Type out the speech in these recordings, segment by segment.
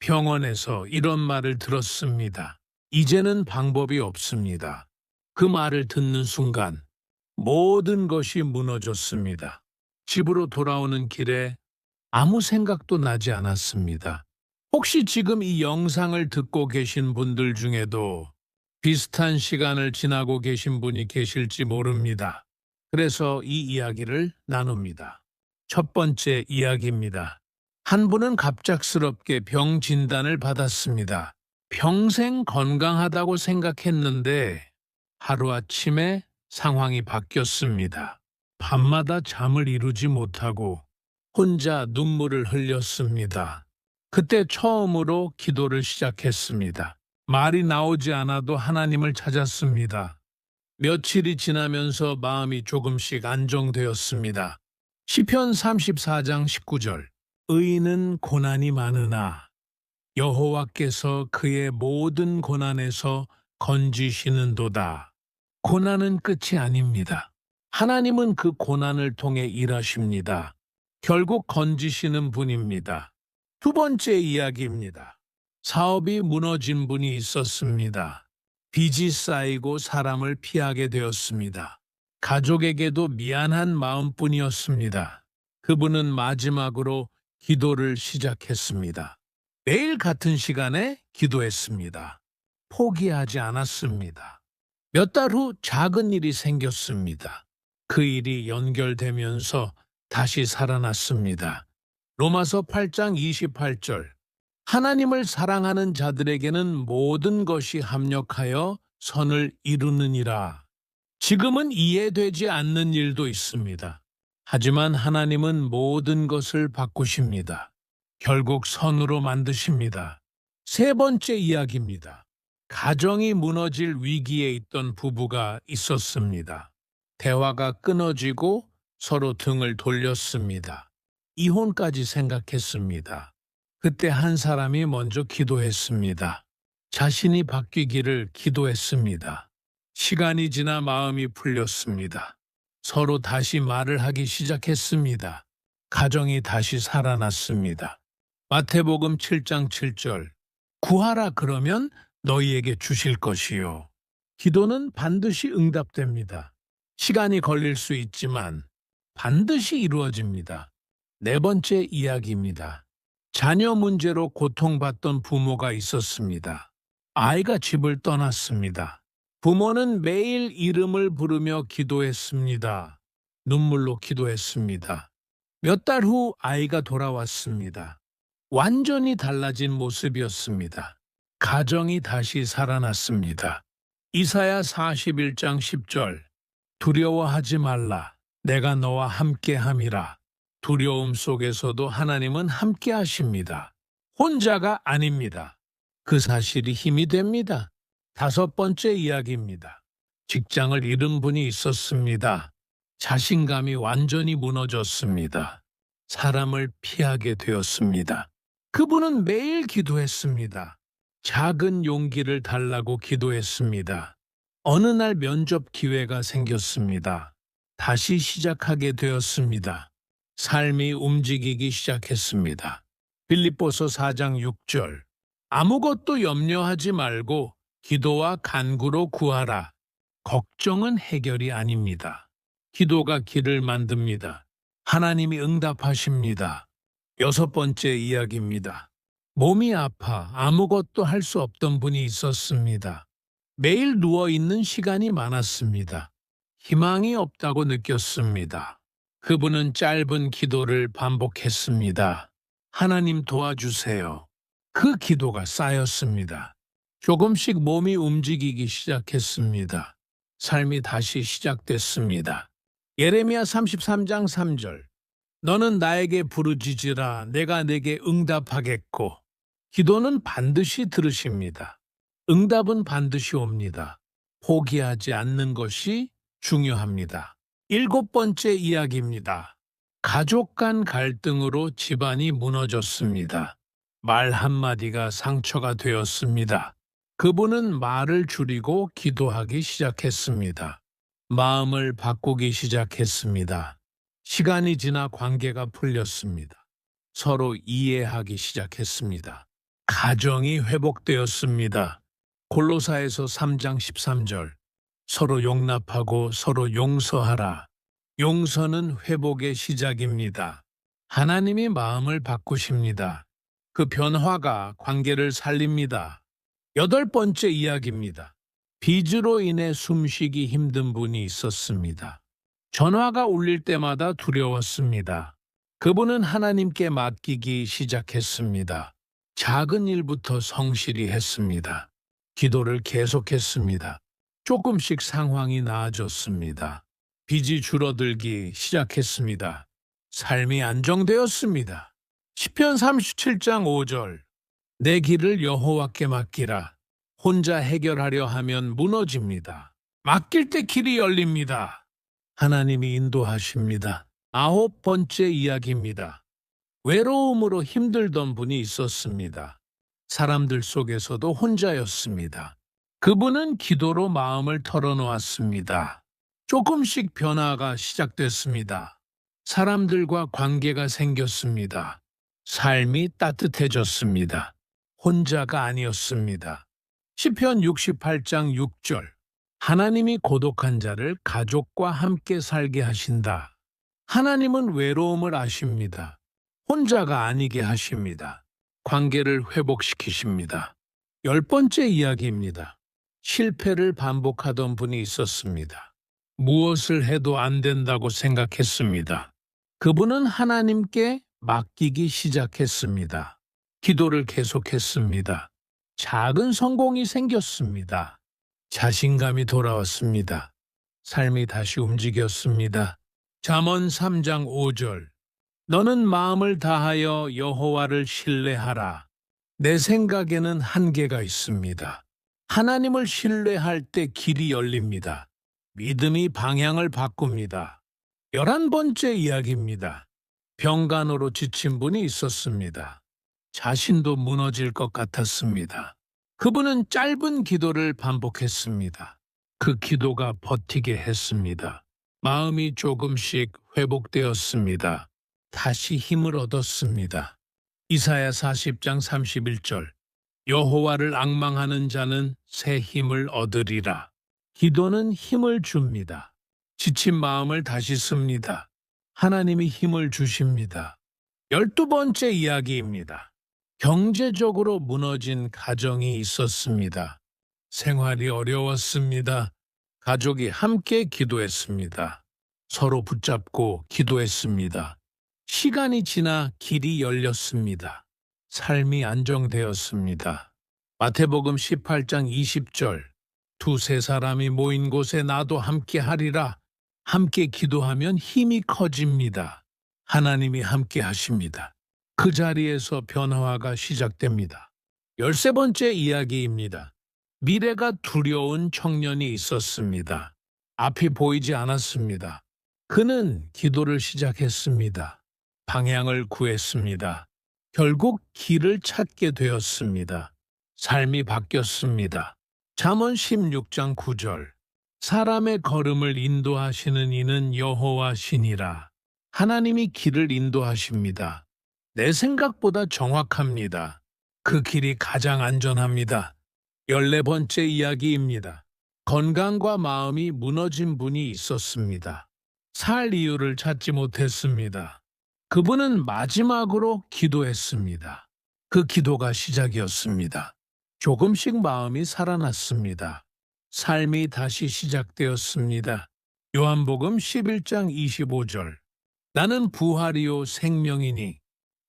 병원에서 이런 말을 들었습니다. 이제는 방법이 없습니다. 그 말을 듣는 순간 모든 것이 무너졌습니다. 집으로 돌아오는 길에 아무 생각도 나지 않았습니다. 혹시 지금 이 영상을 듣고 계신 분들 중에도 비슷한 시간을 지나고 계신 분이 계실지 모릅니다. 그래서 이 이야기를 나눕니다. 첫 번째 이야기입니다. 한 분은 갑작스럽게 병 진단을 받았습니다. 평생 건강하다고 생각했는데 하루아침에 상황이 바뀌었습니다. 밤마다 잠을 이루지 못하고 혼자 눈물을 흘렸습니다. 그때 처음으로 기도를 시작했습니다. 말이 나오지 않아도 하나님을 찾았습니다. 며칠이 지나면서 마음이 조금씩 안정되었습니다. 시편 34장 19절. 의인은 고난이 많으나 여호와께서 그의 모든 고난에서 건지시는도다. 고난은 끝이 아닙니다. 하나님은 그 고난을 통해 일하십니다. 결국 건지시는 분입니다. 두 번째 이야기입니다. 사업이 무너진 분이 있었습니다. 빚이 쌓이고 사람을 피하게 되었습니다. 가족에게도 미안한 마음뿐이었습니다. 그분은 마지막으로 기도를 시작했습니다. 매일 같은 시간에 기도했습니다. 포기하지 않았습니다. 몇 달 후 작은 일이 생겼습니다. 그 일이 연결되면서 다시 살아났습니다. 로마서 8장 28절. 하나님을 사랑하는 자들에게는 모든 것이 합력하여 선을 이루느니라. 지금은 이해되지 않는 일도 있습니다. 하지만 하나님은 모든 것을 바꾸십니다. 결국 선으로 만드십니다. 세 번째 이야기입니다. 가정이 무너질 위기에 있던 부부가 있었습니다. 대화가 끊어지고 서로 등을 돌렸습니다. 이혼까지 생각했습니다. 그때 한 사람이 먼저 기도했습니다. 자신이 바뀌기를 기도했습니다. 시간이 지나 마음이 풀렸습니다. 서로 다시 말을 하기 시작했습니다. 가정이 다시 살아났습니다. 마태복음 7장 7절. 구하라 그러면 너희에게 주실 것이요. 기도는 반드시 응답됩니다. 시간이 걸릴 수 있지만 반드시 이루어집니다. 네 번째 이야기입니다. 자녀 문제로 고통받던 부모가 있었습니다. 아이가 집을 떠났습니다. 부모는 매일 이름을 부르며 기도했습니다. 눈물로 기도했습니다. 몇 달 후 아이가 돌아왔습니다. 완전히 달라진 모습이었습니다. 가정이 다시 살아났습니다. 이사야 41장 10절. 두려워하지 말라. 내가 너와 함께함이라. 두려움 속에서도 하나님은 함께하십니다. 혼자가 아닙니다. 그 사실이 힘이 됩니다. 다섯 번째 이야기입니다. 직장을 잃은 분이 있었습니다. 자신감이 완전히 무너졌습니다. 사람을 피하게 되었습니다. 그분은 매일 기도했습니다. 작은 용기를 달라고 기도했습니다. 어느 날 면접 기회가 생겼습니다. 다시 시작하게 되었습니다. 삶이 움직이기 시작했습니다. 빌립보서 4장 6절. 아무것도 염려하지 말고 기도와 간구로 구하라. 걱정은 해결이 아닙니다. 기도가 길을 만듭니다. 하나님이 응답하십니다. 여섯 번째 이야기입니다. 몸이 아파 아무것도 할 수 없던 분이 있었습니다. 매일 누워있는 시간이 많았습니다. 희망이 없다고 느꼈습니다. 그분은 짧은 기도를 반복했습니다. 하나님 도와주세요. 그 기도가 쌓였습니다. 조금씩 몸이 움직이기 시작했습니다. 삶이 다시 시작됐습니다. 예레미야 33장 3절. 너는 나에게 부르짖으라 내가 내게 응답하겠고. 기도는 반드시 들으십니다. 응답은 반드시 옵니다. 포기하지 않는 것이 중요합니다. 일곱 번째 이야기입니다. 가족 간 갈등으로 집안이 무너졌습니다. 말 한마디가 상처가 되었습니다. 그분은 말을 줄이고 기도하기 시작했습니다. 마음을 바꾸기 시작했습니다. 시간이 지나 관계가 풀렸습니다. 서로 이해하기 시작했습니다. 가정이 회복되었습니다. 골로사에서 3장 13절. 서로 용납하고 서로 용서하라. 용서는 회복의 시작입니다. 하나님이 마음을 바꾸십니다. 그 변화가 관계를 살립니다. 여덟 번째 이야기입니다. 빚으로 인해 숨쉬기 힘든 분이 있었습니다. 전화가 울릴 때마다 두려웠습니다. 그분은 하나님께 맡기기 시작했습니다. 작은 일부터 성실히 했습니다. 기도를 계속했습니다. 조금씩 상황이 나아졌습니다. 빚이 줄어들기 시작했습니다. 삶이 안정되었습니다. 시편 37장 5절. 내 길을 여호와께 맡기라. 혼자 해결하려 하면 무너집니다. 맡길 때 길이 열립니다. 하나님이 인도하십니다. 아홉 번째 이야기입니다. 외로움으로 힘들던 분이 있었습니다. 사람들 속에서도 혼자였습니다. 그분은 기도로 마음을 털어놓았습니다. 조금씩 변화가 시작됐습니다. 사람들과 관계가 생겼습니다. 삶이 따뜻해졌습니다. 혼자가 아니었습니다. 시편 68장 6절. 하나님이 고독한 자를 가족과 함께 살게 하신다. 하나님은 외로움을 아십니다. 혼자가 아니게 하십니다. 관계를 회복시키십니다. 열 번째 이야기입니다. 실패를 반복하던 분이 있었습니다. 무엇을 해도 안 된다고 생각했습니다. 그분은 하나님께 맡기기 시작했습니다. 기도를 계속했습니다. 작은 성공이 생겼습니다. 자신감이 돌아왔습니다. 삶이 다시 움직였습니다. 잠언 3장 5절. 너는 마음을 다하여 여호와를 신뢰하라. 내 생각에는 한계가 있습니다. 하나님을 신뢰할 때 길이 열립니다. 믿음이 방향을 바꿉니다. 11번째 이야기입니다. 병간호로 지친 분이 있었습니다. 자신도 무너질 것 같았습니다. 그분은 짧은 기도를 반복했습니다. 그 기도가 버티게 했습니다. 마음이 조금씩 회복되었습니다. 다시 힘을 얻었습니다. 이사야 40장 31절. 여호와를 앙망하는 자는 새 힘을 얻으리라. 기도는 힘을 줍니다. 지친 마음을 다시 씁니다. 하나님이 힘을 주십니다. 12번째 이야기입니다. 경제적으로 무너진 가정이 있었습니다. 생활이 어려웠습니다. 가족이 함께 기도했습니다. 서로 붙잡고 기도했습니다. 시간이 지나 길이 열렸습니다. 삶이 안정되었습니다. 마태복음 18장 20절. 두세 사람이 모인 곳에 나도 함께 하리라. 함께 기도하면 힘이 커집니다. 하나님이 함께 하십니다. 그 자리에서 변화가 시작됩니다. 13번째 이야기입니다. 미래가 두려운 청년이 있었습니다. 앞이 보이지 않았습니다. 그는 기도를 시작했습니다. 방향을 구했습니다. 결국 길을 찾게 되었습니다. 삶이 바뀌었습니다. 잠언 16장 9절. 사람의 걸음을 인도하시는 이는 여호와시니라. 하나님이 길을 인도하십니다. 내 생각보다 정확합니다. 그 길이 가장 안전합니다. 14번째 이야기입니다. 건강과 마음이 무너진 분이 있었습니다. 살 이유를 찾지 못했습니다. 그분은 마지막으로 기도했습니다. 그 기도가 시작이었습니다. 조금씩 마음이 살아났습니다. 삶이 다시 시작되었습니다. 요한복음 11장 25절. 나는 부활이요 생명이니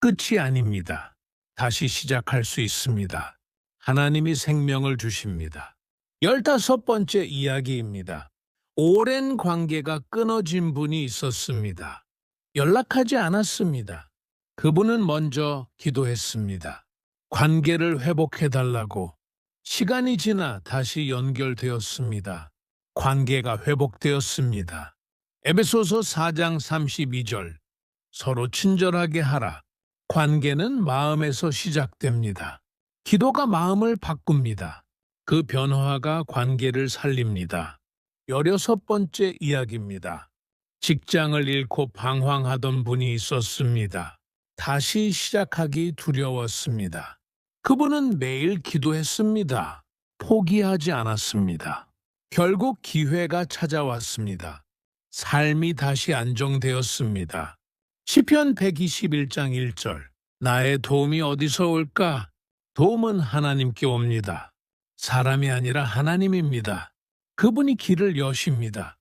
끝이 아닙니다. 다시 시작할 수 있습니다. 하나님이 생명을 주십니다. 15번째 이야기입니다. 오랜 관계가 끊어진 분이 있었습니다. 연락하지 않았습니다. 그분은 먼저 기도했습니다. 관계를 회복해달라고. 시간이 지나 다시 연결되었습니다. 관계가 회복되었습니다. 에베소서 4장 32절. 서로 친절하게 하라. 관계는 마음에서 시작됩니다. 기도가 마음을 바꿉니다. 그 변화가 관계를 살립니다. 16번째 이야기입니다. 직장을 잃고 방황하던 분이 있었습니다. 다시 시작하기 두려웠습니다. 그분은 매일 기도했습니다. 포기하지 않았습니다. 결국 기회가 찾아왔습니다. 삶이 다시 안정되었습니다. 시편 121장 1절. 나의 도움이 어디서 올까? 도움은 하나님께 옵니다. 사람이 아니라 하나님입니다. 그분이 길을 여십니다.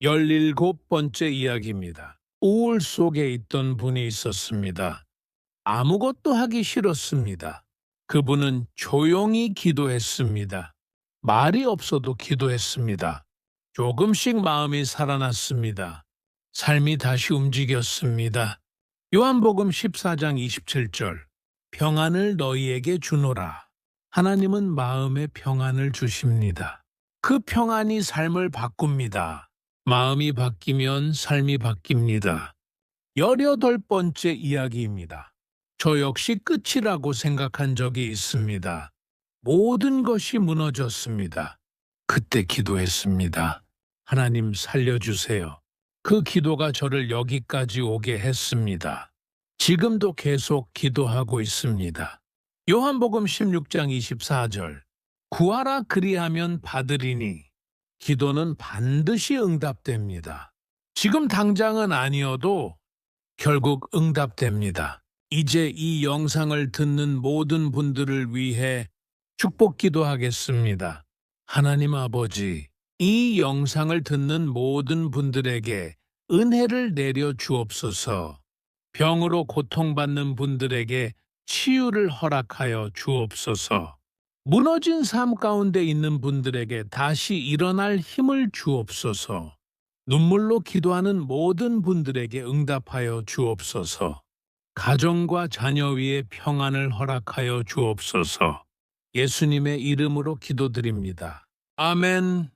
17번째 이야기입니다. 우울 속에 있던 분이 있었습니다. 아무것도 하기 싫었습니다. 그분은 조용히 기도했습니다. 말이 없어도 기도했습니다. 조금씩 마음이 살아났습니다. 삶이 다시 움직였습니다. 요한복음 14장 27절. 평안을 너희에게 주노라. 하나님은 마음의 평안을 주십니다. 그 평안이 삶을 바꿉니다. 마음이 바뀌면 삶이 바뀝니다. 18번째 이야기입니다. 저 역시 끝이라고 생각한 적이 있습니다. 모든 것이 무너졌습니다. 그때 기도했습니다. 하나님 살려주세요. 그 기도가 저를 여기까지 오게 했습니다. 지금도 계속 기도하고 있습니다. 요한복음 16장 24절. 구하라 그리하면 받으리니. 기도는 반드시 응답됩니다. 지금 당장은 아니어도 결국 응답됩니다. 이제 이 영상을 듣는 모든 분들을 위해 축복 기도하겠습니다. 하나님 아버지, 이 영상을 듣는 모든 분들에게 은혜를 내려 주옵소서. 병으로 고통받는 분들에게 치유를 허락하여 주옵소서. 무너진 삶 가운데 있는 분들에게 다시 일어날 힘을 주옵소서. 눈물로 기도하는 모든 분들에게 응답하여 주옵소서. 가정과 자녀 위에 평안을 허락하여 주옵소서. 예수님의 이름으로 기도드립니다. 아멘.